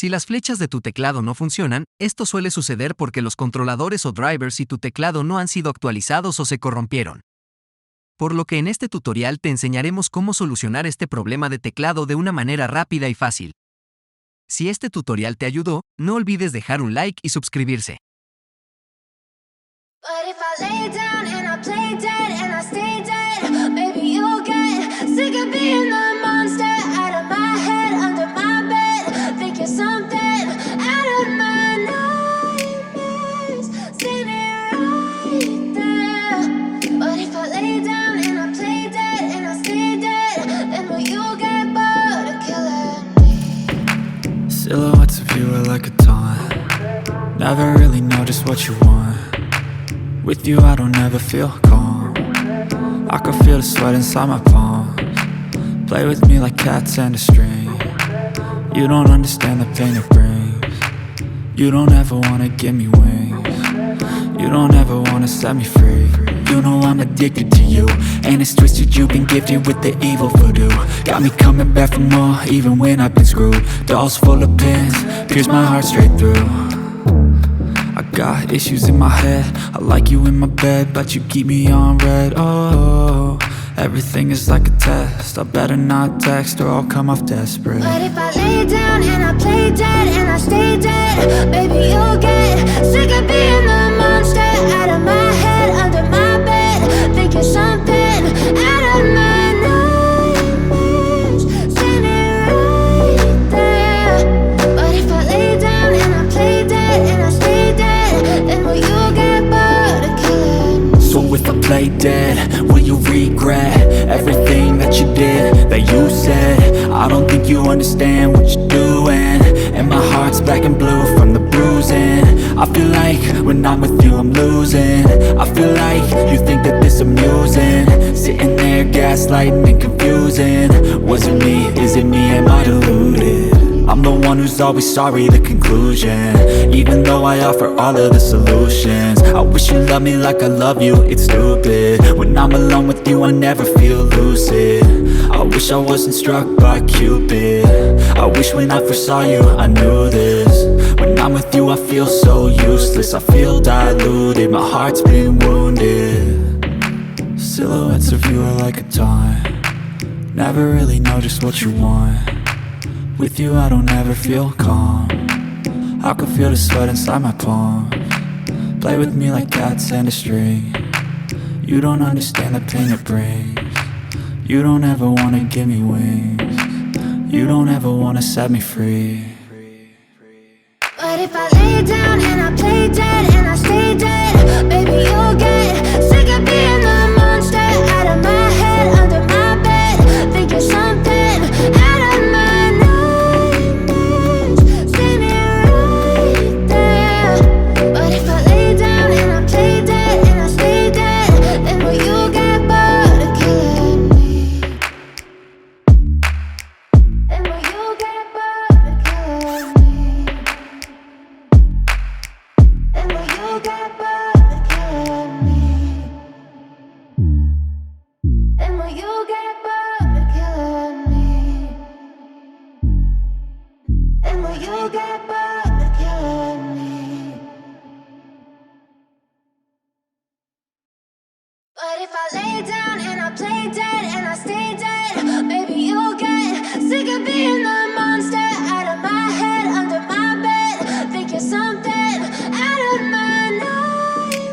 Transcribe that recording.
Si las flechas de tu teclado no funcionan, esto suele suceder porque los controladores o drivers y tu teclado no han sido actualizados o se corrompieron. Por lo que en este tutorial te enseñaremos cómo solucionar este problema de teclado de una manera rápida y fácil. Si este tutorial te ayudó, no olvides dejar un like y suscribirse. But if I lay down and I play dead and I stay dead, maybe you'll get sick of being the monster out of my head, under my bed, think you're something out of my nightmares, standing right there. But if I lay down and I play dead and I stay dead, then will you get bored of killing me? Silhouettes of you are like a taunt. Never really know just what you want. With you I don't ever feel calm. I can feel the sweat inside my palms. Play with me like cats and a string. You don't understand the pain it brings. You don't ever wanna give me wings. You don't ever wanna set me free. You know I'm addicted to you, and it's twisted, you've been gifted with the evil voodoo. Got me coming back for more, even when I've been screwed. Dolls full of pins, pierce my heart straight through. I got issues in my head, I like you in my bed, but you keep me on red. Oh, everything is like a test, I better not text or I'll come off desperate. But if I lay down and I play dead and I stay dead, baby you'll get sick of being the monster out of my head, under my bed, think you're something out of my nightmares, standing right there. But if I lay down and I play dead and I stay dead, then will you get bored of killing me? So if I play dead, will you regret everything that you did, that you said? I don't think you understand what you're doing, and my heart's black and blue from the bruising. I feel like when I'm with you I'm losing. I feel like you think that this amusing, sitting there gaslighting and confusing. Was it me? Is it me? Am I deluded? I'm the one who's always sorry, the conclusion, even though I offer all of the solutions. I wish you loved me like I love you, it's stupid. When I'm alone with you I never feel lucid. I wish I wasn't struck by Cupid. I wish when I first saw you I knew this. When I'm with you I feel so useless, I feel diluted, my heart's been wounded. Silhouettes of you are like a taunt. Never really know just what you want. With you I don't ever feel calm. I can feel the sweat inside my palms. Play with me like cats and a string. You don't understand the pain it brings. You don't ever wanna give me wings. You don't ever wanna set me free. But if I lay down and I play dead and I stay dead, baby you'll get sick of being the monster out of my head, under my bed, think you're something out of my nightmares, standing right there. But if I lay down and I play dead and I stay dead, then will you get bored of killing me? Then will you get bored of killing me? And will you get bored of killing me? And will you get bored of killing me? And will you get bored?